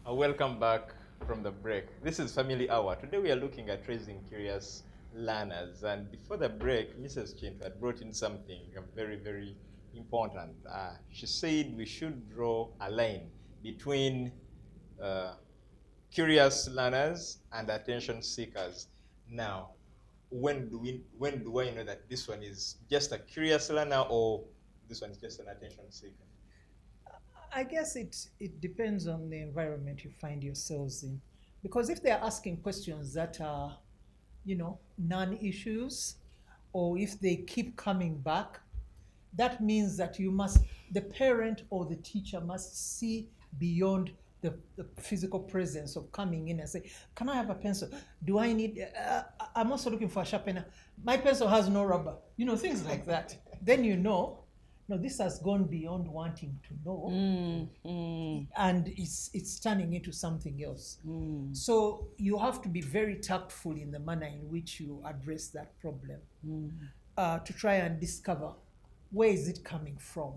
Welcome back from the break. This is Family Hour. Today we are looking at raising curious learners. And before the break, Mrs. Chintu had brought in something very, very important. She said we should draw a line between uh, curious learners and attention seekers. Now, when do I know that this one is just a curious learner or this one is just an attention seeker? I guess it depends on the environment you find yourselves in. Because if they're asking questions that are, non-issues, or if they keep coming back, that means that the parent or the teacher must see beyond the physical presence of coming in and say, can I have a pencil? Do I need, I'm also looking for a sharpener. My pencil has no rubber. Things like that. Then no, this has gone beyond wanting to know, and it's turning into something else. So you have to be very tactful in the manner in which you address that problem, to try and discover where is it coming from,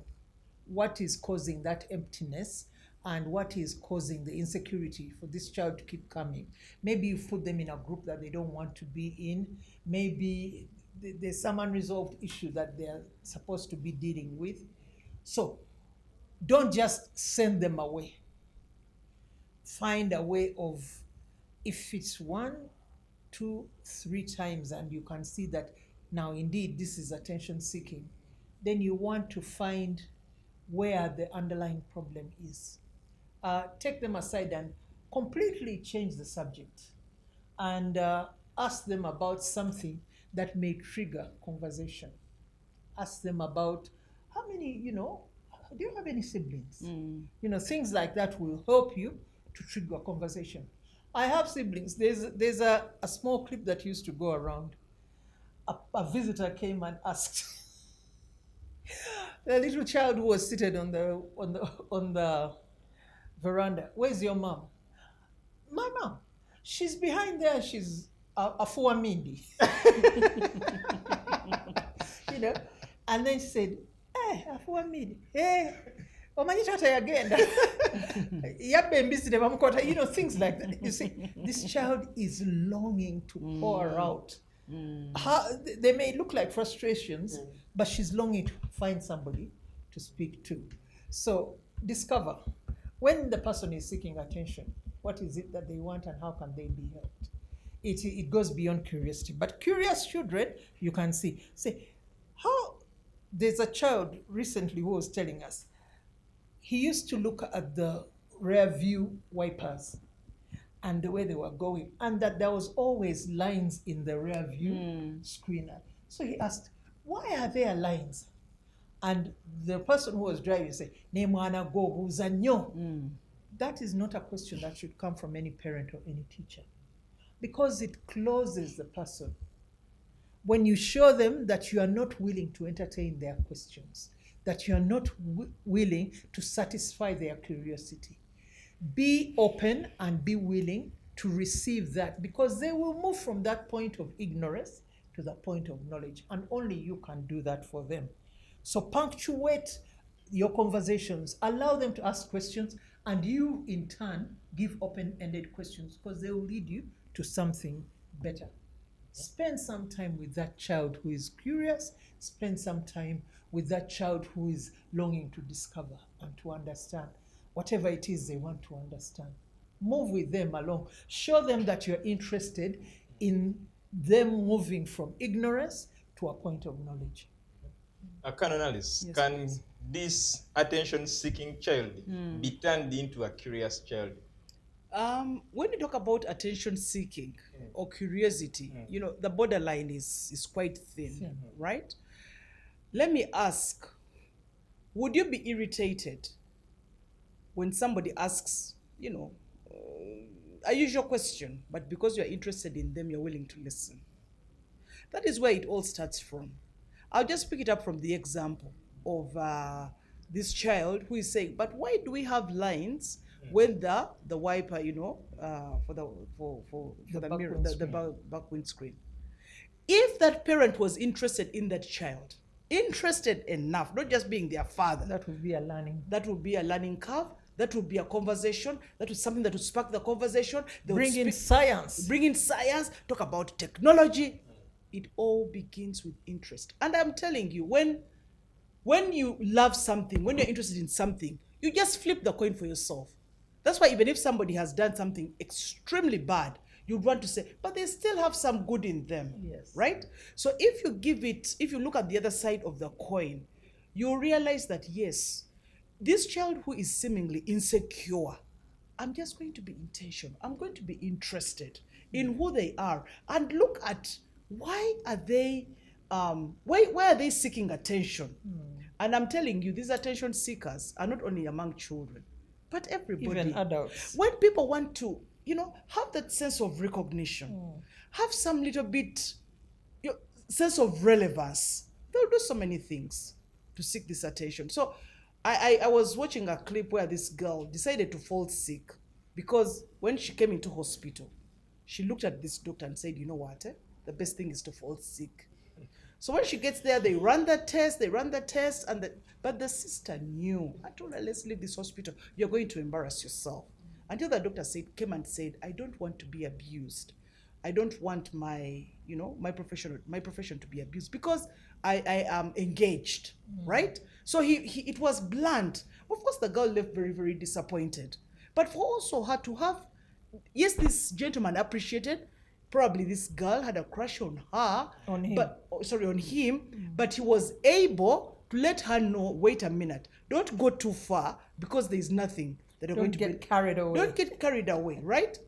what is causing that emptiness, and what is causing the insecurity for this child to keep coming. Maybe you put them in a group that they don't want to be in. Maybe there's some unresolved issue that they're supposed to be dealing with. So don't just send them away. Find a way of, if it's 1, 2, 3 times and you can see that now indeed this is attention seeking, then you want to find where the underlying problem is. Take them aside and completely change the subject, and ask them about something that may trigger conversation. Ask them about how many, do you have any siblings? Things like that will help you to trigger a conversation. I have siblings. There's a small clip that used to go around. A visitor came and asked the little child who was seated on the veranda, where's your mom? My mom. She's behind there. She's a Fuamindi. you know. And then she said, hey, a Fuamindi. Hey, omanyitata agenda. Things like that. You see, this child is longing to pour out. They may look like frustrations, but she's longing to find somebody to speak to. So discover, when the person is seeking attention, what is it that they want and how can they be helped? It goes beyond curiosity. But curious children, you can see. Say, there's a child recently who was telling us, he used to look at the rear view wipers and the way they were going, and that there was always lines in the rear view screen. So he asked, why are there lines? And the person who was driving said, "Nemwana go buzanyo." That is not a question that should come from any parent or any teacher, because it closes the person. When you show them that you are not willing to entertain their questions, that you are not willing to satisfy their curiosity, be open and be willing to receive that, because they will move from that point of ignorance to the point of knowledge, and only you can do that for them. So punctuate your conversations, allow them to ask questions, and you in turn give open-ended questions, because they will lead you to something better. Spend some time with that child who is curious. Spend some time with that child who is longing to discover and to understand whatever it is they want to understand. Move with them along. Show them that you're interested in them moving from ignorance to a point of knowledge. Canon Alice, Yes, can please. this attention-seeking child be turned into a curious child? When you talk about attention seeking or curiosity, the borderline is quite thin, right? Let me ask, would you be irritated when somebody asks, a usual question, but because you're interested in them, you're willing to listen? That is where it all starts from. I'll just pick it up from the example of this child who is saying, but why do we have lines when the wiper, for the back mirror, windscreen. back windscreen? If that parent was interested in that child, interested enough, not just being their father, That would be a learning. that would be a learning curve. That will be a conversation. That was something that will spark the conversation. They would Bring in speak- science. Bring in science, talk about technology. It all begins with interest. And I'm telling you, when you love something, when you're interested in something, you just flip the coin for yourself. That's why even if somebody has done something extremely bad, you'd want to say, but they still have some good in them. Yes. Right? So if you look at the other side of the coin, you realize that yes, this child who is seemingly insecure, I'm just going to be intentional. I'm going to be interested in who they are and look at why are they seeking attention? And I'm telling you, these attention seekers are not only among children, but everybody. Even adults. When people want to, have that sense of recognition, have some little bit sense of relevance, they'll do so many things to seek this attention. So I was watching a clip where this girl decided to fall sick because when she came into hospital, she looked at this doctor and said, you know what, the best thing is to fall sick. So when she gets there, they run the test, but the sister knew. I told her, let's leave this hospital. You're going to embarrass yourself. Until the doctor came and said, I don't want to be abused. I don't want my profession to be abused because I am engaged, right? So it was blunt. Of course, the girl left very, very disappointed. But for also her to have, yes, this gentleman appreciated. Probably this girl had a crush on her. On him. On him. But he was able to let her know, wait a minute, don't go too far because there is nothing that you're going to get carried away. Don't get carried away, right?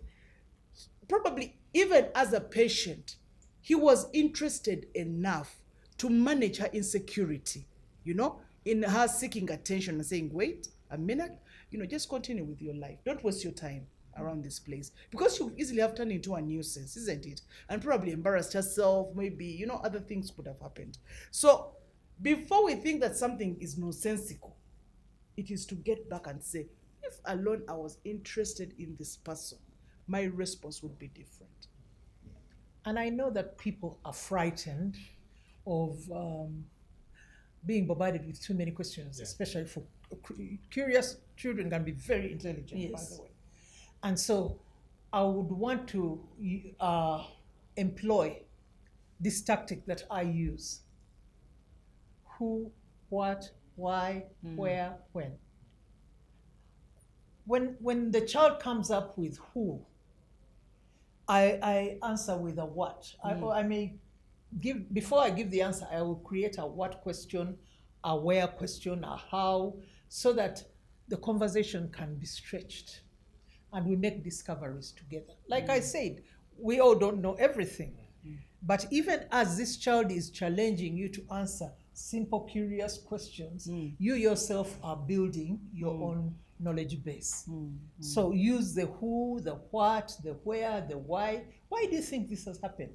Probably even as a patient, he was interested enough to manage her insecurity, in her seeking attention and saying, wait a minute, just continue with your life. Don't waste your time around this place because you easily have turned into a nuisance, isn't it? And probably embarrassed herself, maybe, other things could have happened. So before we think that something is nonsensical, it is to get back and say, if alone I was interested in this person, my response would be different. And I know that people are frightened of being bombarded with too many questions, especially for curious children can be very intelligent, by the way. And so I would want to employ this tactic that I use. Who, what, why, where, when. When the child comes up with who, I answer with a what. I may give, before I give the answer, I will create a what question, a where question, a how, so that the conversation can be stretched and we make discoveries together. Like I said, we all don't know everything. But even as this child is challenging you to answer simple, curious questions, you yourself are building your own knowledge base. So use the who, the what, the where, the why. Why do you think this has happened?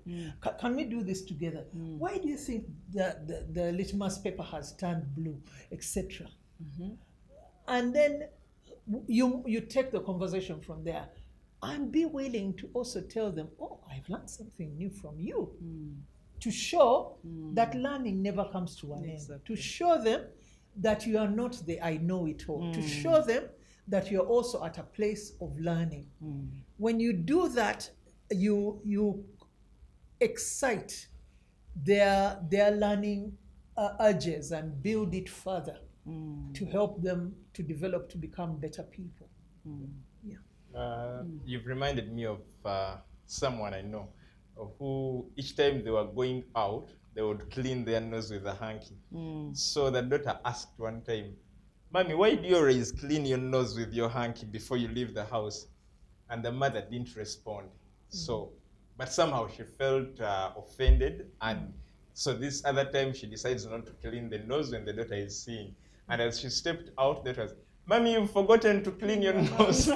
Can we do this together? Why do you think the litmus paper has turned blue, etc.? And then you take the conversation from there and be willing to also tell them, oh, I've learned something new from you. To show that learning never comes to an end. To show them that you are not the I know it all. To show them that you're also at a place of learning. When you do that, you excite their learning urges and build it further to help them to develop to become better people. You've reminded me of someone I know who each time they were going out, they would clean their nose with a hanky. So the daughter asked one time, Mommy, why do you always clean your nose with your hanky before you leave the house? And the mother didn't respond. So, but somehow she felt offended. And so this other time she decides not to clean the nose when the daughter is seeing. And as she stepped out, that was, Mommy, you've forgotten to clean your nose.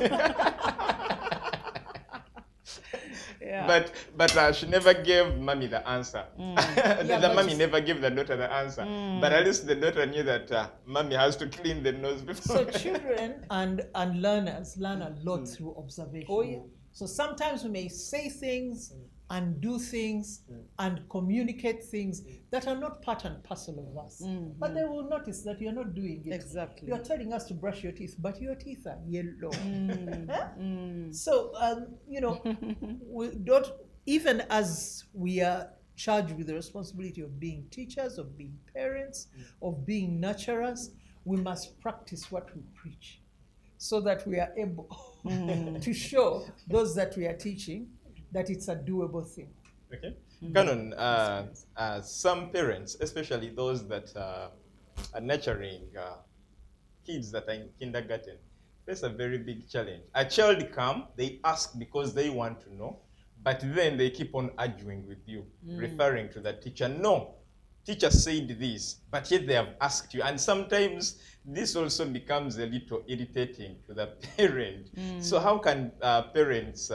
But she never gave Mommy the answer. The mommy never gave the daughter the answer. But at least the daughter knew that Mommy has to clean the nose before. So children and learners learn a lot through observation. Oh, yeah. So sometimes we may say things and do things and communicate things that are not part and parcel of us. But they will notice that you're not doing it. Exactly. You're telling us to brush your teeth, but your teeth are yellow. So, we don't, even as we are charged with the responsibility of being teachers, of being parents, of being nurturers, we must practice what we preach so that we are able to show those that we are teaching that it's a doable thing. Okay. Canon, some parents, especially those that are nurturing kids that are in kindergarten, face a very big challenge. A child come, they ask because they want to know, but then they keep on arguing with you, referring to the teacher. No, teacher said this, but yet they have asked you. And sometimes this also becomes a little irritating to the parent. So how can parents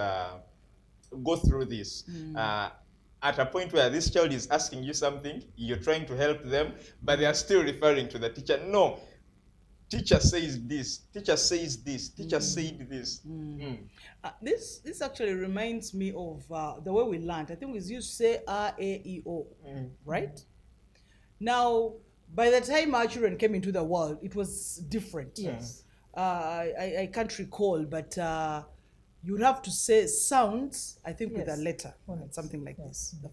go through this? At a point where this child is asking you something, you're trying to help them, but they are still referring to the teacher. No, teacher says this, teacher says this, teacher said this. This actually reminds me of the way we learned. I think we used to say A, E, O, right? Now, by the time our children came into the world, it was different. Yes. I can't recall, but you'd have to say sounds, I think, with a letter, Phonics. something like this. The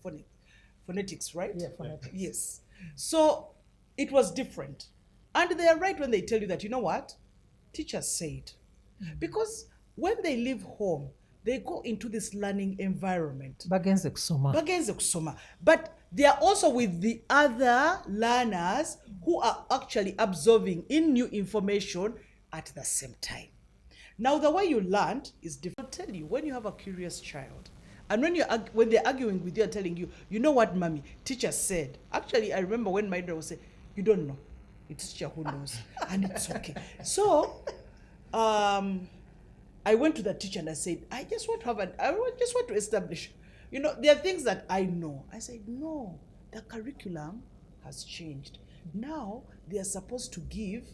phonetics, right? Yeah, phonetics. Yes. So it was different. And they are right when they tell you that, you know what? Teachers said. Because when they leave home, they go into this learning environment. Bagenze kusoma. But they are also with the other learners who are actually absorbing in new information at the same time. Now, the way you learned is different. I'll tell you, when you have a curious child, and when they're arguing with you and telling you, you know what, mommy, teacher said. Actually, I remember when my daughter would say, you don't know. It's teacher who knows. And it's okay. So, I went to the teacher and I said, I just want to establish, there are things that I know. I said, no, the curriculum has changed. Now, they are supposed to give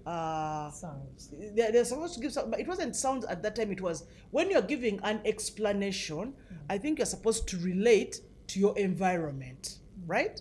Sounds. They're supposed to give some, but it wasn't sounds at that time. It was when you're giving an explanation, I think you're supposed to relate to your environment, right?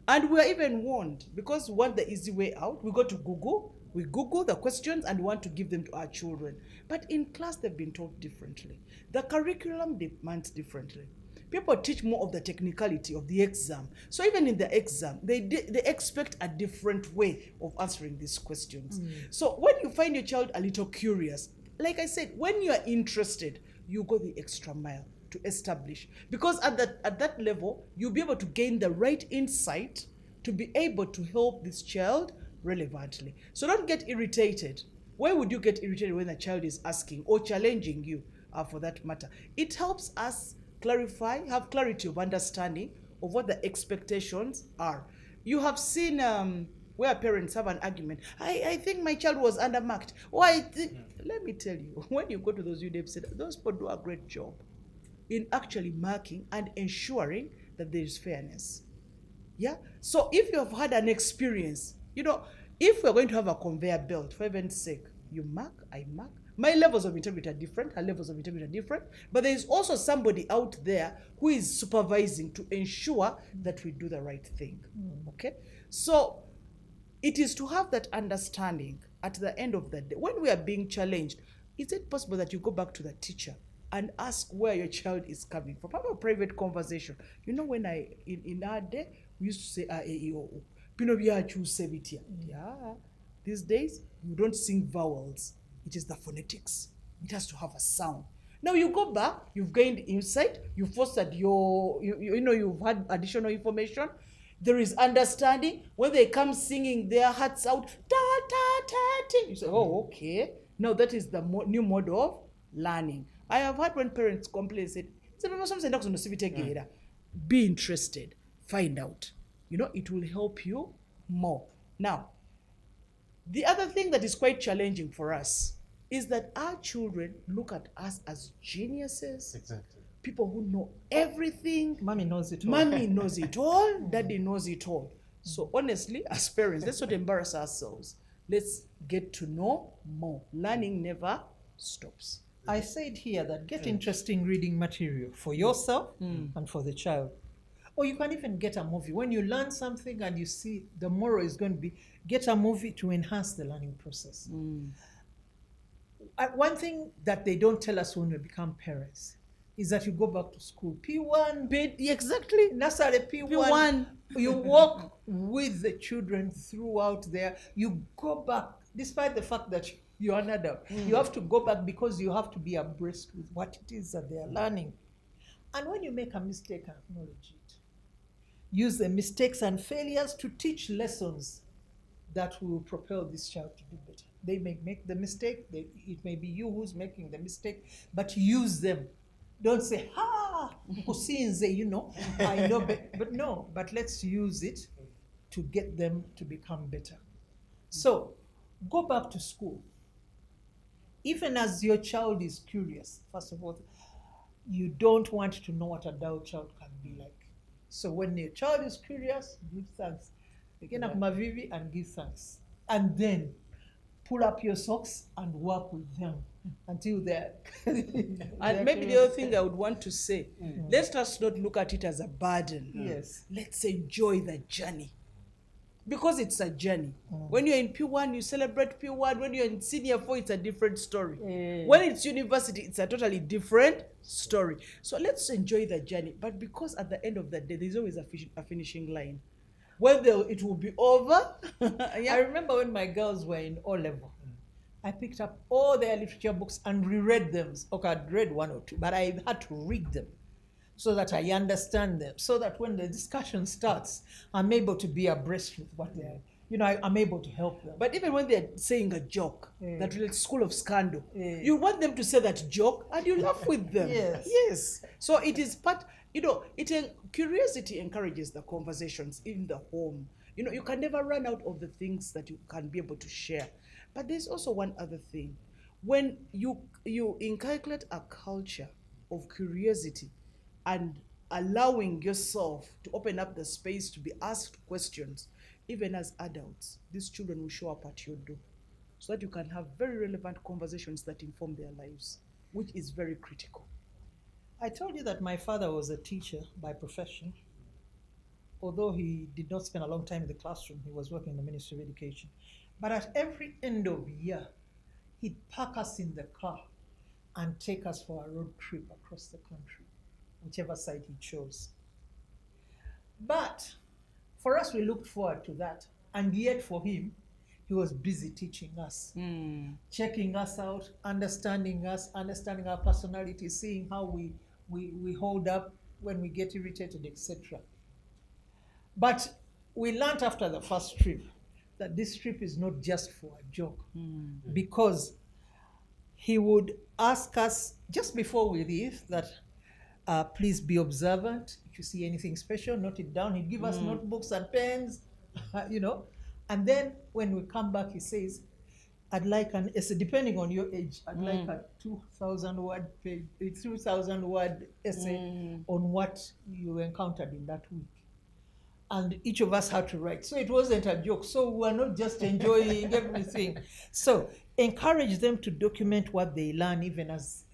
And we're even warned, because we want the easy way out. We go to Google, we Google the questions and we want to give them to our children. But in class, they've been taught differently. The curriculum demands differently. People teach more of the technicality of the exam. So even in the exam, they expect a different way of answering these questions. So when you find your child a little curious, like I said, when you are interested, you go the extra mile to establish. Because at that level, you'll be able to gain the right insight to be able to help this child relevantly. So don't get irritated. Why would you get irritated when a child is asking or challenging you, for that matter? It helps us have clarity of understanding of what the expectations are. You have seen where parents have an argument. I think my child was undermarked. Let me tell you, when you go to those UDEP, those people do a great job in actually marking and ensuring that there is fairness. Yeah? So if you have had an experience, if we're going to have a conveyor belt, for heaven's sake, you mark, I mark. My levels of integrity are different, her levels of integrity are different, but there is also somebody out there who is supervising to ensure that we do the right thing. Okay? So it is to have that understanding at the end of the day. When we are being challenged, is it possible that you go back to the teacher and ask where your child is coming from? Have a private conversation. When in our day, we used to say A-E-O-O. Yeah. These days, you don't sing vowels. It is the phonetics. It has to have a sound. Now you go back, you've gained insight, you've fostered you've had additional information. There is understanding. When they come singing their hearts out, you say, oh, okay. Now that is the new mode of learning. I have heard when parents complain, said, be interested, find out. It will help you more. Now, the other thing that is quite challenging for us is that our children look at us as geniuses. Exactly. People who know everything. Mommy knows it all. Mommy knows it all. Daddy knows it all. So honestly, as parents, let's not embarrass ourselves. Let's get to know more. Learning never stops. I said here that get interesting reading material for yourself and for the child. Or you can even get a movie. When you learn something and you see the moral is going to be, get a movie to enhance the learning process. One thing that they don't tell us when we become parents is that you go back to school. P1, Exactly. nursery P1, P1. you walk with the children throughout there. You go back, despite the fact that you're an adult. You have to go back because you have to be abreast with what it is that they are learning. And when you make a mistake, acknowledge it. Use the mistakes and failures to teach lessons that will propel this child to do better. They may make the mistake, it may be you who's making the mistake, but use them. Don't say, kusinze, I know, but no, but let's use it to get them to become better. So, go back to school. Even as your child is curious, first of all, you don't want to know what a dull child can be like. So when your child is curious, give thanks. Begin up Mavivi and give thanks. And then pull up your socks and work with them until they're... And maybe the other thing I would want to say, let us not look at it as a burden. Yes. Let's enjoy the journey. Because it's a journey. When you're in P1, you celebrate P1. When you're in senior 4, it's a different story. When it's university, it's a totally different story. So let's enjoy the journey. But because at the end of the day, there's always a finishing line. When it will be over. I remember when my girls were in O-level, I picked up all their literature books and reread them. Okay, I'd read one or two, but I had to read them so that I understand them, so that when the discussion starts, I'm able to be abreast with what they're, I'm able to help them. But even when they're saying a joke that relates school of scandal, you want them to say that joke and you laugh with them. Yes. So it is part, curiosity encourages the conversations in the home. You can never run out of the things that you can be able to share. But there's also one other thing. When you inculcate a culture of curiosity and allowing yourself to open up the space to be asked questions, even as adults, these children will show up at your door so that you can have very relevant conversations that inform their lives, which is very critical. I told you that my father was a teacher by profession. Although he did not spend a long time in the classroom, he was working in the Ministry of Education. But at every end of year, he'd park us in the car and take us for a road trip across the country, whichever side he chose. But for us, we looked forward to that. And yet for him, he was busy teaching us, checking us out, understanding us, understanding our personality, seeing how we hold up when we get irritated, etc. But we learned after the first trip that this trip is not just for a joke, because he would ask us just before we leave that please be observant. If you see anything special, note it down. He'd give us notebooks and pens, And then when we come back, he says, I'd like an essay, depending on your age, I'd like a 2,000 word essay on what you encountered in that week. And each of us had to write. So it wasn't a joke. So we were not just enjoying everything. So encourage them to document what they learn, even as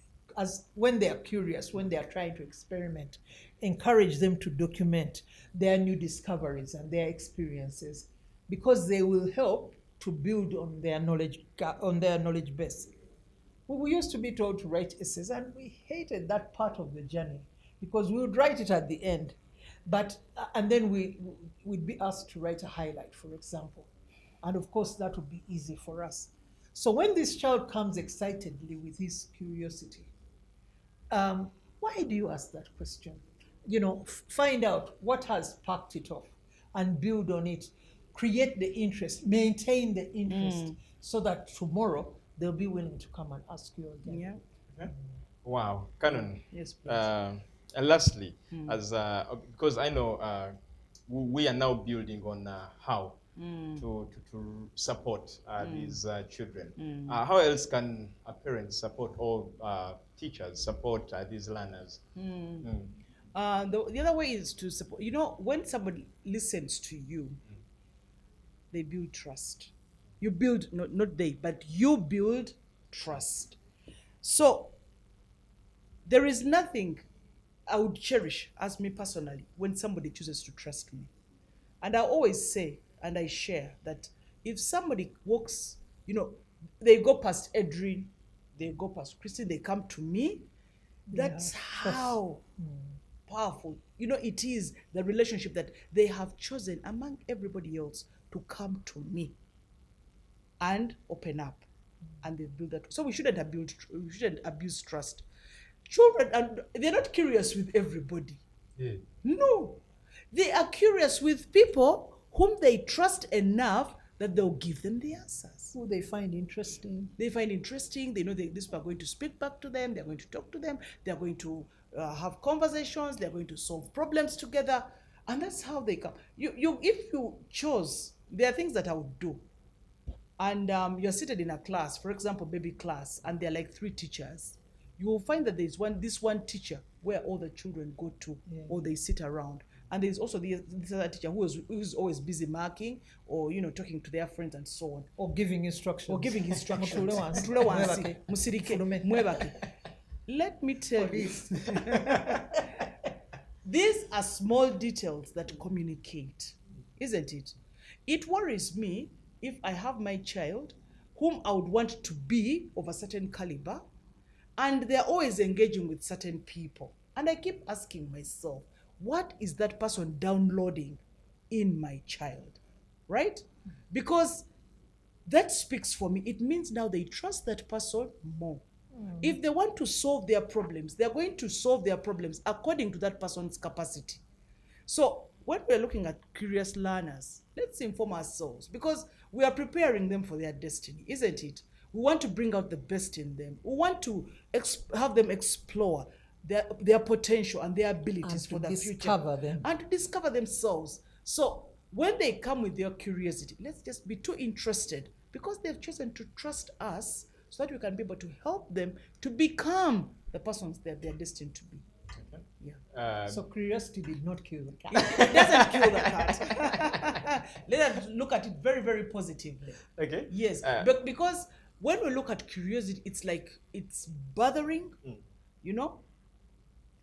when they are curious, when they are trying to experiment. Encourage them to document their new discoveries and their experiences, because they will help to build on their knowledge base. We used to be told to write essays, and we hated that part of the journey because we would write it at the end. And then we'd be asked to write a highlight, for example. And of course, that would be easy for us. So when this child comes excitedly with his curiosity, why do you ask that question? Find out what has sparked it off and build on it. Create the interest, maintain the interest, so that tomorrow they'll be willing to come and ask you again. Wow, Canon. Yes, please. And lastly, because I know we are now building on how to support these children. How else can a parent support, or teachers support these learners? The other way is to support. When somebody listens to you, they build trust. You build, not they, but you build trust. So There is nothing I would cherish as me personally when somebody chooses to trust me. And I always say, and I share, that if somebody walks, they go past Edrin, they go past Christine, they come to me, that's Yeah, how powerful, it is the relationship that they have chosen among everybody else to come to me and open up. And they build that. So we shouldn't abuse trust. Children, and they're not curious with everybody. Yeah. No, they are curious with people whom they trust enough that they'll give them the answers. Who they find interesting. They find interesting. They know these people are going to speak back to them. They're going to talk to them. They're going to have conversations. They're going to solve problems together, and that's how they come. If you chose, there are things that I would do. And you're seated in a class, for example, baby class, and there are like 3 teachers. You will find that there's this one teacher where all the children go to, or they sit around. And there's also this other teacher who's always busy marking or talking to their friends and so on. Or giving instructions. Let me tell you, these are small details that communicate, isn't it? It worries me if I have my child whom I would want to be of a certain caliber, and they're always engaging with certain people. And I keep asking myself, what is that person downloading in my child, right? Because that speaks for me. It means now they trust that person more. If they want to solve their problems, they're going to solve their problems according to that person's capacity. So when we're looking at curious learners, let's inform ourselves, because we are preparing them for their destiny, isn't it? We want to bring out the best in them. We want to have them explore their potential and their abilities for the future. And to discover themselves. So when they come with their curiosity, let's just be too interested, because they've chosen to trust us, so that we can be able to help them to become the persons that they're destined to be. Okay. Yeah. So curiosity did not kill the cat. It doesn't kill the cat. Let us look at it very, very positively. Okay. Yes, but because when we look at curiosity, it's like it's bothering,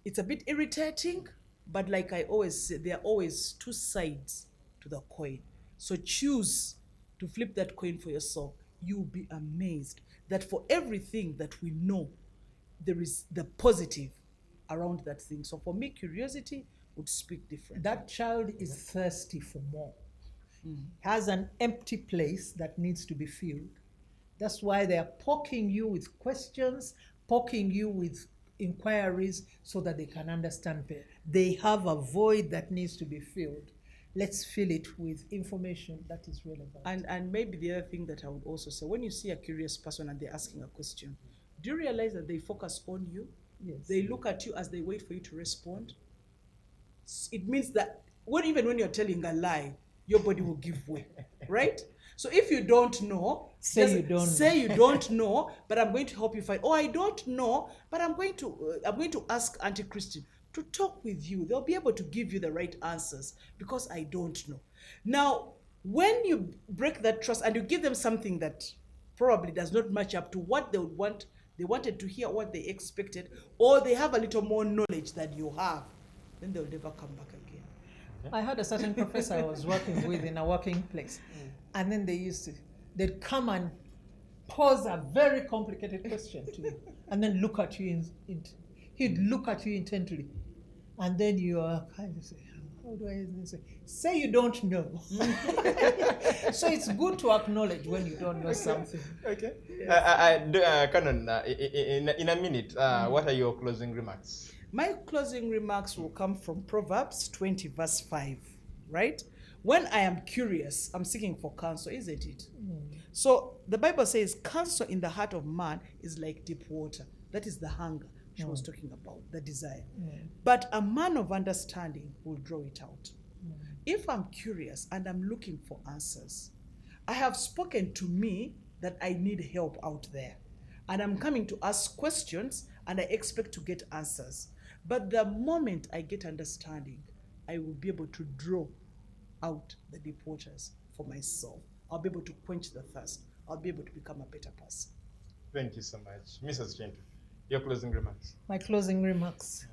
It's a bit irritating, but like I always say, there are always 2 sides to the coin. So choose to flip that coin for yourself. You'll be amazed that for everything that we know, there is the positive around that thing. So for me, curiosity would speak different. That child is thirsty for more. Has an empty place that needs to be filled. That's why they are poking you with questions, poking you with inquiries, so that they can understand better. They have a void that needs to be filled. Let's fill it with information that is relevant. And maybe the other thing that I would also say, when you see a curious person and they're asking a question, do you realize that they focus on you? Yes. They look at you as they wait for you to respond. It means that even when you're telling a lie, your body will give way, right? So if you don't know, say you don't know, but I'm going to help you find. Oh, I don't know, but I'm going to ask Auntie Christine to talk with you. They'll be able to give you the right answers, because I don't know. Now, when you break that trust and you give them something that probably does not match up to what they would want, they wanted to hear what they expected, or they have a little more knowledge than you have, then they'll never come back again. I had a certain professor I was working with in a working place, and then they'd come and pose a very complicated question to you, and then look at you, he'd look at you intently, and then you are kind of say, how do I say? Say you don't know. So it's good to acknowledge when you don't know something. Okay. Canon, in a minute, what are your closing remarks? My closing remarks will come from Proverbs 20, verse 5, right? When I am curious, I'm seeking for counsel, isn't it? So the Bible says, counsel in the heart of man is like deep water. That is the hunger she was talking about, the desire. But a man of understanding will draw it out. If I'm curious and I'm looking for answers, I have spoken to me that I need help out there. And I'm coming to ask questions and I expect to get answers. But the moment I get understanding, I will be able to draw out the deep waters for myself. I'll be able to quench the thirst. I'll be able to become a better person. Thank you so much. Mrs. Chintu. Your closing remarks. My closing remarks.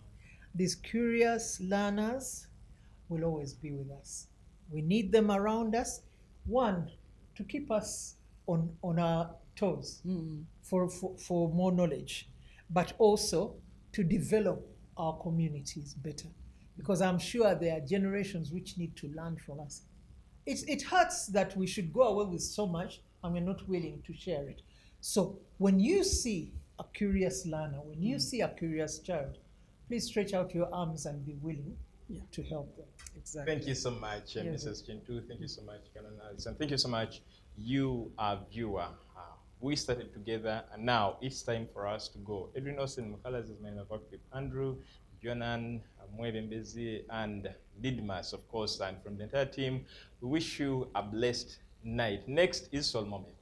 These curious learners will always be with us. We need them around us. One, to keep us on our toes for more knowledge, but also to develop our communities better. Because I'm sure there are generations which need to learn from us. It hurts that we should go away with so much and we're not willing to share it. So when you see a curious learner, when you see a curious child, please stretch out your arms and be willing to help them. Exactly. Thank you so much, Yes. Mrs. Chintu. Thank you so much, Canon Alison. Thank you so much, you, our viewer. We started together, and now it's time for us to go. Edwin Austin Mukalas is my name. I've worked with Andrew, Jonan, Mwebe Mbezi, and Didmas, of course, and from the entire team, we wish you a blessed night. Next is Soul Moment.